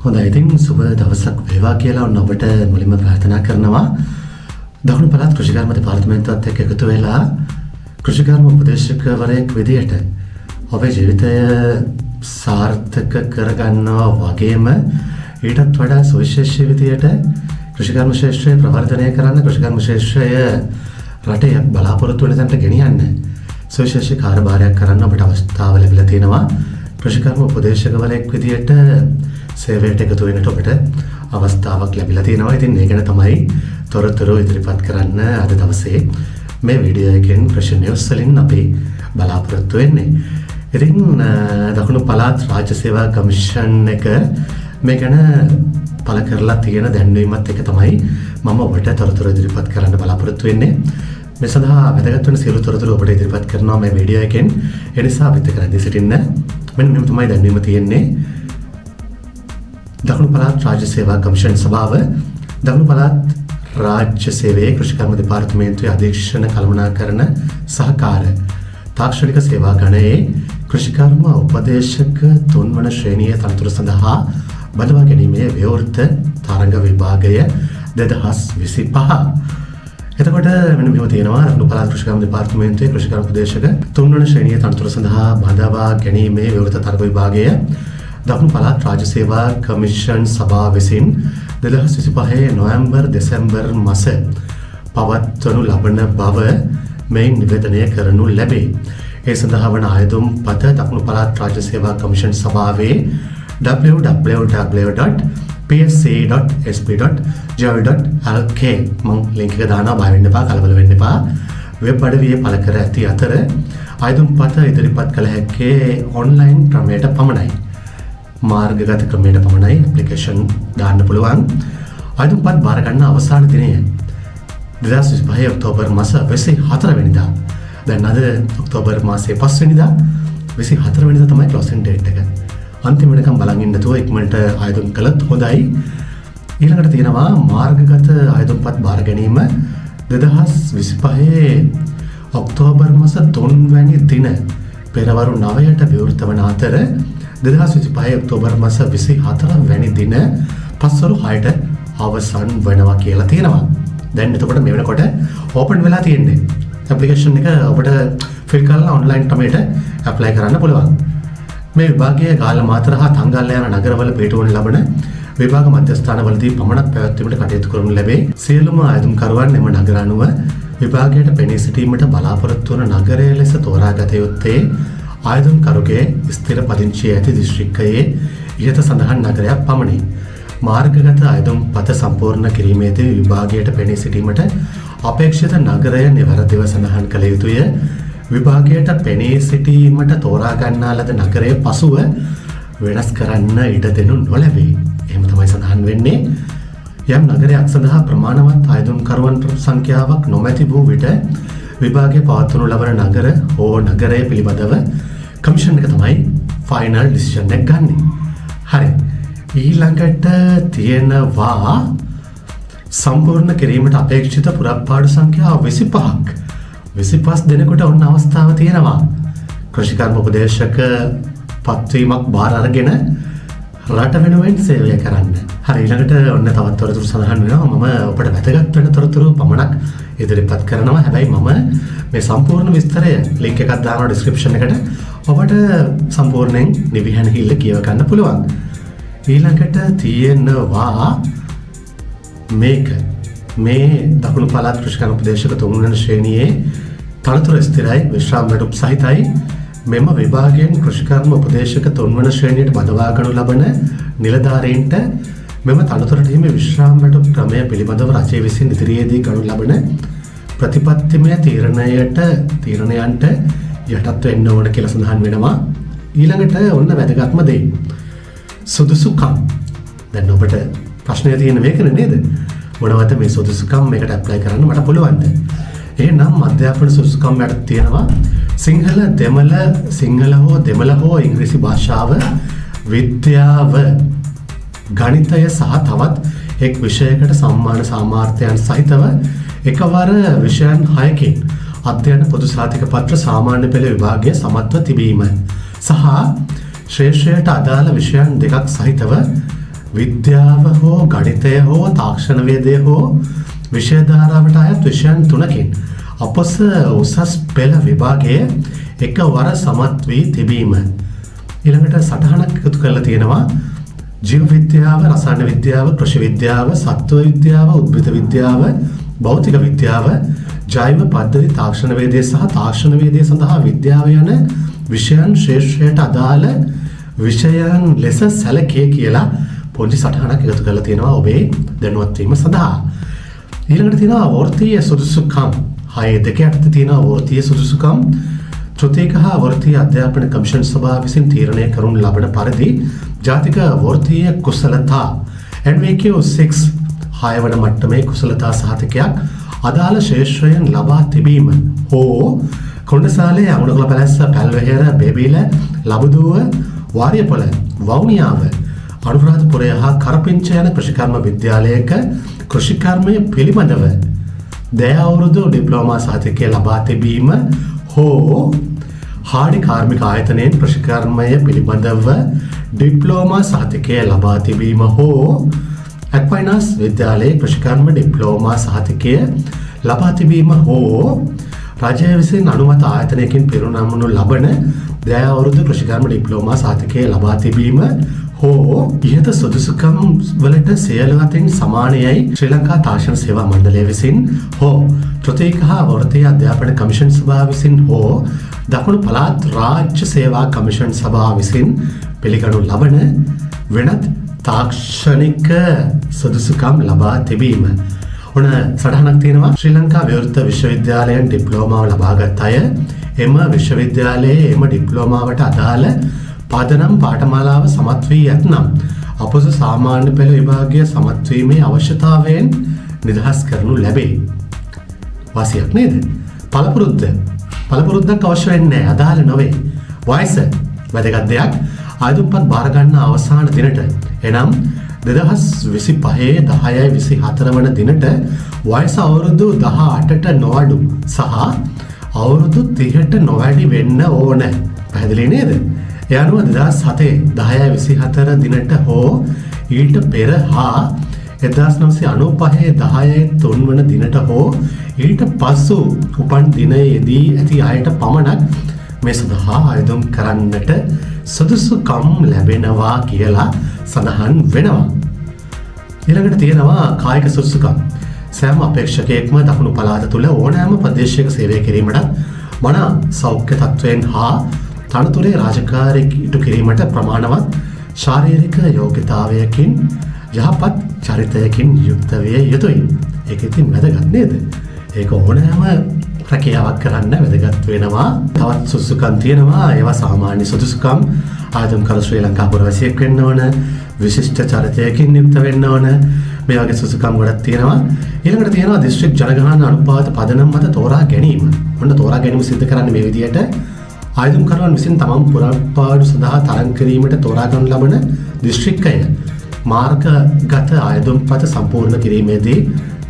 හොඳයි ඉතින් සුබ දවසක් වේවා කියලා ඔන්න ඔබට මුලින්ම ප්‍රාර්ථනා කරනවා. දකුණු පළාත් කෘෂිකර්ම දෙපාර්තමේන්තුවත් එක්ක එකතු වෙලා කෘෂිකර්ම උපදේශකවරයෙක් විදියට ඔබේ ජීවිතය සාර්ථක කරගන්නවා වගේම ඊටත් වඩා සුවිශේෂී විදියට කෘෂිකර්ම ශාස්ත්‍රය ප්‍රවර්ධනය කරන්න කෘෂිකර්ම ශාස්ත්‍රය රටේ බලාපොරොත්තු වෙන තැනට ගෙනියන්න සුවිශේෂී කාර්යභාරයක් කරන්න ඔබට අවස්ථාව ලැබිලා තියෙනවා. කෘෂිකර්ම උපදේශකවරයෙක් විදියට සේවයට එකතු වෙන්නට ඔබට අවස්ථාවක් ලැබිලා තියෙනවා. ඉතින් ඒ ගැන තමයි තොරතුරු ඉදිරිපත් කරන්න අද දවසේ මේ වීඩියෝ එකෙන් ප්‍රශ්න නිවුස් වලින් අපි බලාපොරොත්තු වෙන්නේ. ඉතින් දකුණු පළාත් රාජ්‍ය සේවා කමිෂන් එක මේ ගැන පළ කරලා තියෙන දැන්වීමත් එක තමයි මම ඔබට තොරතුරු ඉදිරිපත් කරන්න බලාපොරොත්තු වෙන්නේ. මේ සඳහා වැදගත් වෙන සියලු තොරතුරු ඔබට ඉදිරිපත් කරනවා මේ වීඩියෝ එකෙන්. ඒ නිසා අපිත් එක්ක රැඳී සිටින්න. මෙන්න මෙහෙම තමයි දැන්වීම තියෙන්නේ. දකුණු පළාත් රාජ්‍ය සේවා කමිෂන් සභාව දකුණු පළාත් රාජ්‍ය සේවයේ කෘෂිකර්ම දෙපාර්තමේන්තුවේ අධීක්ෂණ කළමනාකරණ සහකාර තාක්ෂණික සේවා ගණයේ කෘෂිකර්ම උපදේශක 3 වන ශ්‍රේණියේ තනතුරු සඳහා බඳවා ගැනීමේ ව්‍යවෘත තරඟ විභාගය 2025. එතකොට මෙන්න මෙහෙම තියෙනවා දකුණු පළාත් කෘෂිකර්ම දෙපාර්තමේන්තුවේ කෘෂිකර්ම උපදේශක 3 වන ශ්‍රේණියේ තනතුරු සඳහා බඳවා ගැනීමේ ව්‍යවෘත තරඟ විභාගය දකුණු පළාත් රාජ්‍ය සේවා කමිෂන් සභාව විසින් 2025 නොවැම්බර් දෙසැම්බර් මාස පවත්වනු ලබන බව මෙයින් නිවේදනය කරනු ලැබේ. ඒ සඳහා වන ආයුධම් පත දකුණු පළාත් රාජ්‍ය සේවා කමිෂන් සභාවේ www.psc.sp.gov.lk මම ලින්ක් එක දානවා බය වෙන්න එපා කලබල වෙන්න එපා. වෙබ් අඩවියේ පළ කර ඇති අතර ආයුධම් පත ඉදිරිපත් කළ හැක්කේ ඔන්ලයින් ක්‍රමයට පමණයි. මාර්ගගත ක්‍රමයට පමණයි ඇප්ලිකේෂන් දාන්න පුළුවන්. ආයුධම්පත් බාර ගන්න අවසාන දිනය 2025 ඔක්තෝබර් මාස 24 වෙනිදා. දැන් අද ඔක්තෝබර් මාසයේ 5 වෙනිදා 24 වෙනිදා තමයි ක්ලෝසින් ඩේට් එක. අන්තිම වෙනකම් බලන් ඉන්න නැතුව ඉක්මනට ආයුධම් කළත් හොඳයි. ඊළඟට තියෙනවා මාර්ගගත ආයුධම්පත් බාර ගැනීම 2025 ඔක්තෝබර් මාස 3 වැනි දින පෙරවරු 9ට විවෘත වන අතර 2025 ඔක්තෝබර් මාස 24 වැනි දින පස්වරු 6ට අවසන් වෙනවා කියලා තියෙනවා. දැන් එතකොට මේ වෙනකොට ඕපන් වෙලා තියෙන්නේ. ඇප්ලිකේෂන් එක ඔබට ෆිල් කරලා ඔන්ලයින් ක්‍රමයට ඇප්ලයි කරන්න පුළුවන්. මේ විභාගයේ ගාල්ල මාතර හා තංගල්ල යන නගරවල පිටවන ලබන විභාග මධ්‍යස්ථානවලදී පමණක් පැවැත්වීමට කටයුතු කරනු ලැබේ. සියලුම ආයුධම්කරුවන් එම නගර අනුව විභාගයට පෙනී සිටීමට බලාපොරොත්තු වන නගරය ලෙස තෝරාගත යුත්තේ ආයුධම්කරුගේ ස්ථිර පදිංචියේ ඇති දිස්ත්‍රික්කයේ ඉහත සඳහන් නගරයක් පමණි. මාර්ගගත ආයුධම්පත සම්පූර්ණ කිරීමේදී විභාගයට පෙනී සිටීමට අපේක්ෂිත නගරය නිවැරදිව සඳහන් කළ යුතුය. විභාගයට පෙනී සිටීමට තෝරා ගන්නා ලද නගරයේ පසුව වෙනස් කරන්න ඉඩ දෙනු නොලැබේ. එහෙම තමයි සඳහන් වෙන්නේ. යම් නගරයක් සඳහා ප්‍රමාණවත් ආයුධම්කරුවන් සංඛ්‍යාවක් නොමැති වූ විට විභාගයේ පවත්වනු ලබන නගර හෝ නගරය පිළිබඳව කමිෂන් එක තමයි ෆයිනල් ඩිසිෂන් එක ගන්නෙ. හරි. ඊළඟට තියෙනවා සම්පූර්ණ කිරීමට අපේක්ෂිත පුරප්පාඩු සංඛ්‍යාව 25ක්. 25 දෙනෙකුට ඔන්න අවස්ථාව තියෙනවා. කෘෂිකර්ම උපදේශක පත්වීමක් බාර අරගෙන රට වෙනුවෙන් සේවය කරන්න. හරි ඊළඟට ඔන්න තවත් තොරතුරු සඳහන් වෙනවා. මම ඔබට වැදගත් වෙන තොරතුරු පමණක් ඉදිරිපත් කරනවා. හැබැයි මම මේ සම්පූර්ණ විස්තරය ලින්ක් එකක් දානවා ඩිස්ක්‍රිප්ෂන් එකට. ඔබට සම්පූර්ණයෙන් නිවිහැනහිල්ල කියව ගන්න පුළුවන්. ඊළඟට තියෙනවා මේ දකුණු පළාත් කෘෂිකර්ම උපදේශක 3 වන ශ්‍රේණියේ තනතුරු ස්ථිරයි විශ්‍රාම වැඩුම් සහිතයි. මෙම විභාගයෙන් කෘෂිකර්ම උපදේශක 3 වන ශ්‍රේණියට බඳවා ගනු ලබන නිලධාරීන්ට මෙම තනතුරට හිමි විශ්‍රාම වැඩුම් ක්‍රමය පිළිබඳව රජය විසින් ඉදිරියේදී ගනු ලබන ප්‍රතිපත්තිමය තීරණයන්ට යටත් වෙන්න ඕන කියලා සඳහන් වෙනවා. ඊළඟට ඔන්න වැදගත්ම දේ සුදුසුකම්. දැන් ඔබට ප්‍රශ්නය තියෙන මේකනේ නේද? මොනවද මේ සුදුසුකම් මේකට ඇප්ලයි කරන්න මට පුළුවන්ද? එහෙනම් අධ්‍යාපන සුදුසුකම් යට තියෙනවා සිංහල දෙමළ හෝ ඉංග්‍රීසි භාෂාව, විද්‍යාව, ගණිතය සහ තවත් එක් විෂයකට සම්මාන සාමාර්ථයන් සහිතව එකවර විෂයන් 6කින් අධ්‍යයන පොදු සාතික පත්‍ර සාමාන්‍ය පෙළ විභාගයේ සමත්ව තිබීම සහ ශ්‍රේෂ්ඨයට අදාළ විෂයන් දෙකක් සහිතව විද්‍යාව හෝ ගණිතය හෝ තාක්ෂණ වේදය හෝ විෂය ධාරාවට අයත් විෂයන් 3කින් අපොස උසස් පෙළ විභාගයේ එකවර සමත් වී තිබීම. ඊළඟට සටහනක් එකතු කරලා තියෙනවා ජීව විද්‍යාව, රසායන විද්‍යාව, කෘෂි විද්‍යාව, සත්ව විද්‍යාව, උද්භිද විද්‍යාව, භෞතික විද්‍යාව, ජෛව පද්ධති තාක්ෂණ වේදය සහ තාක්ෂණ වේදය සඳහා විද්‍යාව යන විෂයන් ශ්‍රේෂ්ඨයට අදාළ විෂයන් ලෙස සැලකේ කියලා පොඩි සටහනක් එකතු කරලා තියෙනවා ඔබේ දැනුවත් වීම සඳහා. ඊළඟට තියෙනවා වෘත්තීය සුදුසුකම්. 6.2 යටතේ තියෙනවා වෘත්තීය සුදුසුකම්. තෘතීයික හා වෘත්තීය අධ්‍යාපන කමිෂන් සභාව විසින් තීරණය කරනු ලබන පරිදි ජාතික වෘත්තීය කුසලතා NVQ 6 6 වන මට්ටමේ කුසලතා සහතිකයක් අදාළ ශේෂ්ත්‍රයෙන් ලබා තිබීම හෝ කොණ්ඩසාලේ අමුණුගල පැලැස්ස පැල්වෙහෙර බේබීල ලබුදුව වාරියපොළ වවුනියාව අනුරාධපුරය හා කරපිංච යන කෘෂිකර්ම විද්‍යාලයක කෘෂිකර්මය පිළිබඳව දැය අවුරුදු ඩිප්ලෝමා සහතිකය ලබා තිබීම හෝ හාඩි කාර්මික ආයතනයෙන් කෘෂිකර්මය පිළිබඳව ඩිප්ලෝමා සහතිකය ලබා තිබීම හෝ ඇක්වයිනස් විද්‍යාලයේ කෘෂිකර්ම ඩිප්ලෝමා සහතිකය ලබා තිබීම හෝ රජය විසින් අනුමත ආයතනයකින් පිරිනමනු ලබන දැය අවුරුදු කෘෂිකර්ම ඩිප්ලෝමා සහතිකය ලබා තිබීම හෝ ඉහත සුදුසුකම් වලට සියලු අතින් සමානයයි ශ්‍රී ලංකා තාක්ෂණ සේවා මණ්ඩලය විසින් හෝ තෘතීයික හා වෘත්තීය අධ්‍යාපන කමිෂන් සභාව විසින් හෝ දකුණු පළාත් රාජ්‍ය සේවා කමිෂන් සභාව විසින් පිළිගනු ලබන වෙනත් තාක්ෂණික සුදුසුකම් ලබා තිබීම. ඔන්න සටහනක් තියෙනවා ශ්‍රී ලංකා විවෘත විශ්වවිද්‍යාලයෙන් ඩිප්ලෝමාව ලබාගත් අය එම විශ්වවිද්‍යාලයේ එම ඩිප්ලෝමාවට අදාළ පදනම් පාඨමාලාව සමත් වී ඇතනම් අපොස සාමාන්‍ය පෙළ විභාගය සමත් වීමේ අවශ්‍යතාවයෙන් නිදහස් කරනු ලැබේ. වාසියක් නේද? පළපුරුද්දක් අවශ්‍ය වෙන්නේ අදාළ නොවේ. වයස වැදගත් දෙයක්. ආයුධපත් බාර ගන්න අවසාන දිනට එනම් 2025 10/24 වන දිනට වයස අවුරුදු 18ට නොඅඩු සහ අවුරුදු 30ට නොවැඩි වෙන්න ඕන. පැහැදිලි නේද? ඒ අනුව 2007 10/24 දිනට හෝ ඊට පෙර හා 1995 10/3 වන දිනට හෝ ඊට පසු උපන් දිනයේදී ඇති අයට පමණක් මේ සඳහා ආයුධම් කරන්නට සුදුසුකම් ලැබෙනවා කියලා සඳහන් වෙනවා. ඊළඟට තියෙනවා කායික සුදුසුකම්. සෑම අපේක්ෂකයෙක්ම දකුණු පළාත තුළ ඕනෑම ප්‍රදේශයක සේවය කිරීමට මන සෞඛ්‍ය තත්ත්වයෙන් හා තනතුරේ රාජකාරී ඉටු කිරීමට ප්‍රමාණවත් ශාරීරික යෝග්‍යතාවයකින් යහපත් චරිතයකින් යුක්ත විය යුතුයි. ඒක ඉතින් වැදගත් නේද? ඒක ඕනෑම රැකියාවක් කරන්න වැදගත් වෙනවා. තවත් සුදුසුකම් තියෙනවා. ඒවා සාමාන්‍ය සුදුසුකම්. ආයතනකර ශ්‍රී ලංකා පුරවැසියෙක් වෙන්න ඕන, විශිෂ්ට චරිතයකින් යුක්ත වෙන්න ඕන. මේ වගේ සුදුසුකම් ගොඩක් තියෙනවා. ඊළඟට තියෙනවා දිස්ත්‍රික් ජනගහන අනුපාත පදනම් මත තෝරා ගැනීම. ඔන්න තෝරා ගැනීම සිදු කරන්නේ මේ විදිහට ආයතනකරුවන් විසින් තමන් පුරපාඩු සඳහා තරඟ කිරීමට තෝරා ගන්න ලබන දිස්ත්‍රික්කය මාර්ගගත ආයතනපත සම්පූර්ණ කිරීමේදී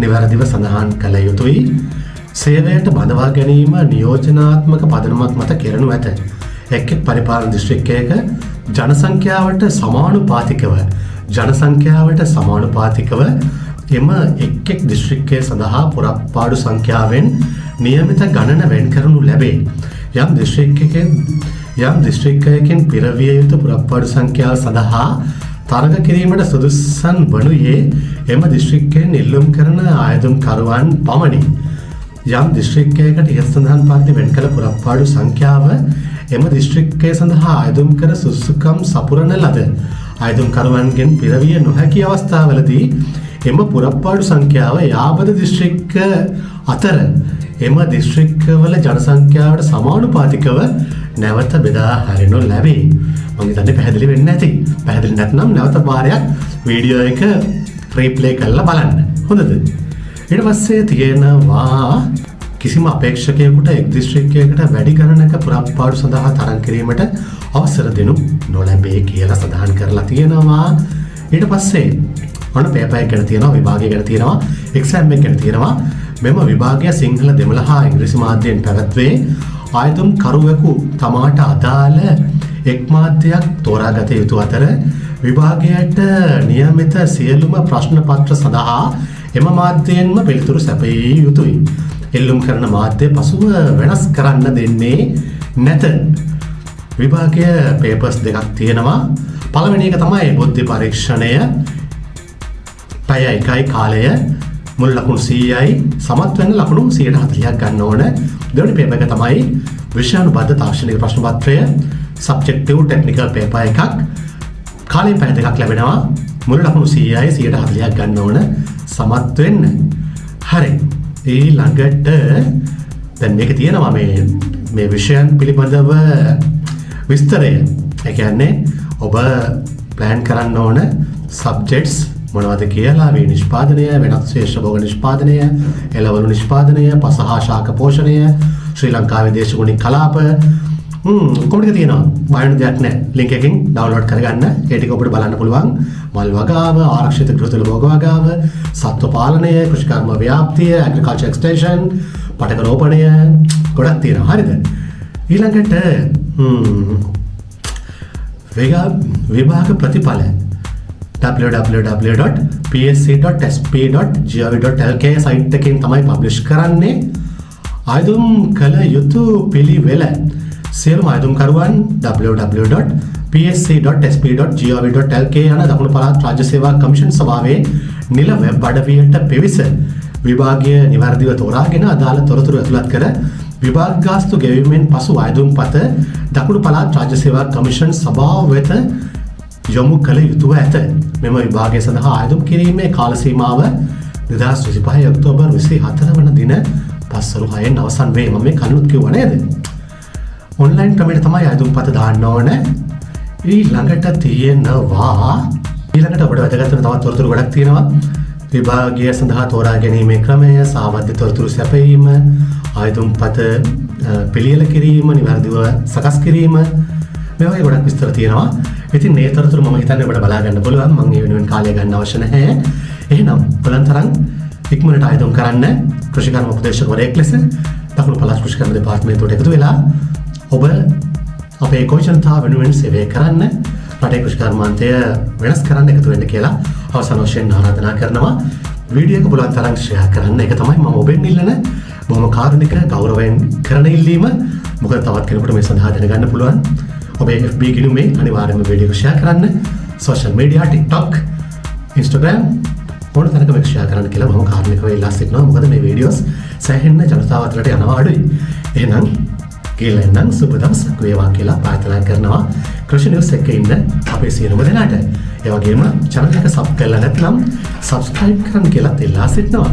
නිවැරදිව සඳහන් කළ යුතුයි. සේවයට බඳවා ගැනීම නියෝජනාත්මක පදනමක් මත කෙරෙනු ඇත. එක් පරිපාලන දිස්ත්‍රික්කයක ජනසංඛ්‍යාවට සමානුපාතිකව එම එක් දිස්ත්‍රික්කය සඳහා පුරපාඩු සංඛ්‍යාවෙන් නියමිත ගණන වෙන් කරනු ලැබේ. යම් දිස්ත්‍රික්කයකින් පිරවිය යුතු පුරපාඩු සංඛ්‍යාව සඳහා තරග කිරීමට සුදුසුසන් වනුයේ එම දිස්ත්‍රික්කයෙන් ඉල්ලුම් කරන ආයතනකරුවන් පමණි. යම් දිස්ත්‍රික්කයකට ඉහත සඳහන් පරිදි වෙන් කළ පුරපාඩු සංඛ්‍යාව එම දිස්ත්‍රික්කය සඳහා ආයතන කර සුසුකම් සපුරන ලද ආයතනකරුවන්ගෙන් පිරවිය නොහැකි අවස්ථාවලදී එම පුරපාඩු සංඛ්‍යාව යාබද දිස්ත්‍රික්ක අතර එම දිස්ත්‍රික්කවල ජනසංඛ්‍යාවට සමානුපාතිකව නැවත බෙදා හරිනු ලැබේ. මම හිතන්නේ පැහැදිලි වෙන්නේ නැති. පැහැදිලි නැත්නම් නැවත පාරයක් වීඩියෝ එක රීප්ලේ කරලා බලන්න. හොඳද? ඊට පස්සේ තියෙනවා කිසිම අපේක්ෂකයෙකුට එක් දිස්ත්‍රික්කයකට වැඩි ගණනක පුරපාඩු සඳහා තරඟ කිරීමට අවසර දෙනු නොලැබේ කියලා සඳහන් කරලා තියෙනවා. ඊට පස්සේ ඔන්න පේපර් එක ගැන තියෙනවා, විභාගය ගැන තියෙනවා, එක්සෑම් එක ගැන තියෙනවා. මෙම විභාගය සිංහල, දෙමළ හා ඉංග්‍රීසි මාධ්‍යයෙන් පැවැත්වේ. ආයතන කරුවෙකු තමාට අදාළ එක් මාධ්‍යයක් තෝරාගත යුතු අතර විභාගයට නියමිත සියලුම ප්‍රශ්න පත්‍ර සඳහා එම මාධ්‍යයෙන්ම පිළිතුරු සැපිය යුතුයි. එල්ලුම් කරන මාධ්‍ය පසුව වෙනස් කරන්න දෙන්නේ නැත. විභාගය පේපර්ස් දෙකක් තියෙනවා. පළවෙනි එක තමයි බුද්ධි පරීක්ෂණය. පැය 1යි කාලය. මුල් ලකුණු 100යි සමත් වෙන්න ලකුණු 140ක් ගන්න ඕන. දෙවෙනි පේපර් එක තමයි විෂයානුබද්ධ තාක්ෂණික ප්‍රශ්න පත්‍රය. සබ්ජෙක්ටිව් ටෙක්නිකල් පේපර් එකක්. කාලය පැය දෙකක් ලැබෙනවා. මුල් ලකුණු 100යි 140ක් ගන්න ඕන සමත් වෙන්න. හරි. ඊළඟට දැන් මේක තියෙනවා මේ විෂයන් පිළිබඳව විස්තරය. ඒ කියන්නේ ඔබ ප්ලෑන් කරන්න ඕන සබ්ජෙක්ට්ස් මොනවද කියලා, වේ නිෂ්පාදනය, වෙනත් ශේෂ භෝග නිෂ්පාදනය, එළවලු නිෂ්පාදනය, පස හා ශාක පෝෂණය, ශ්‍රී ලංකාවේ දේශගුණික කලාප කොහොමද තියෙනවා. බයන්න දෙයක් නැහැ. ලින්ක් එකකින් ඩවුන්ලෝඩ් කරගන්න. ඒ ටික ඔබට බලන්න පුළුවන්. මල් වගාව, ආරක්ෂිත ගෘහතුල භෝග වගාව, සත්ව පාලනය, කෘෂිකර්ම ව්‍යාප්තිය, ඇග්‍රිකල්චර් එක්ස්ටෙන්ෂන්, පටක රෝපණය ගොඩක් තියෙනවා. හරිද? ඊළඟට විභාග ප්‍රතිඵල www.psc.sp.gov.lk සයිට් එකෙන් තමයි පබ්ලිෂ් කරන්නේ. ආයුධම් කළ යුතු පිළිවෙල සියලුම ආයුධම්කරුවන් www.psc.sp.gov.lk යන දකුණු පළාත් රාජ්‍ය සේවා කමිෂන් සභාවේ නිල වෙබ් අඩවියට පිවිස විභාගය නිවැරදිව තෝරාගෙන අදාළ තොරතුරු ඇතුළත් කර විභාග ගාස්තු ගෙවීමෙන් පසු ආයුධම්පත දකුණු පළාත් රාජ්‍ය සේවා කමිෂන් සභාව වෙත යොමු කළ යුතුව ඇත. මෙම විභාගය සඳහා ආයුධම් කිරීමේ කාල සීමාව 2025 ඔක්තෝබර් 24 වන දින පස්වරු 6න් අවසන් වේ. මම මේ කලිනුත් කිව්වා නේද? ඔන්ලයින් ක්‍රමයට තමයි ආයුධම්පත දාන්න ඕන. ඊළඟට තියෙනවා ඔබට වැදගත් වෙන තවත් තොරතුරු ගොඩක් තියෙනවා. විභාගය සඳහා තෝරා ගැනීමේ ක්‍රමය, සාවද්‍ය තොරතුරු සැපයීම, ආයුධම්පත පිළියෙල කිරීම, නිවැරදිව සකස් කිරීම, මේ වගේ ගොඩක් විස්තර තියෙනවා. ඉතින් මේ තොරතුරු මම හිතන්නේ ඔබට බලා ගන්න පුළුවන්. මම ඒ වෙනුවෙන් කාලය ගන්න අවශ්‍ය නැහැ. එහෙනම් බලන් තරම් ඉක්මනට ආයුධම් කරන්න කෘෂිකර්ම උපදේශකවරයෙක් ලෙස දකුණු පළාත් කෘෂිකර්ම දෙපාර්තමේන්තුවට එකතු වෙලා ඔබ අපේ කෝචනතා වෙනුවෙන් සේවය කරන්න, රටේ කෘෂිකර්මාන්තය වෙනස් කරන්න එකතු වෙන්න කියලා අවසන් වශයෙන් ආරාධනා කරනවා. වීඩියෝ එක බලන් තරම් ෂෙයා කරන්න. ඒක තමයි මම ඔබෙන් ඉල්ලන බොහොම කාරුණික ගෞරවයෙන් කරන ඉල්ලීම. මොකද තවත් කෙනෙකුට මේ සඳහා දැනගන්න පුළුවන්. ඔබේ FB ගිණුමේ අනිවාර්යයෙන්ම වීඩියෝ ෂෙයා කරන්න. සෝෂල් මීඩියා TikTok, Instagram ඕන තැනක මේක ෂෙයා කරන්න කියලා මම කාරුණිකව ඉල්ලා සිටිනවා. මොකද මේ වීඩියෝස් සෑහෙන්න ජනතාව අතරට යනවා අඩුයි. එහෙනම් කියලා නම් සුබ දවසක් වේවා කියලා ප්‍රාර්ථනා කරනවා. කෘෂි නිවුස් එකේ ඉන්න අපේ සියලුම දෙනාට. ඒ වගේම channel එක සබ් කරලා නැත්නම් subscribe කරන්න කියලා ඉල්ලා සිටිනවා.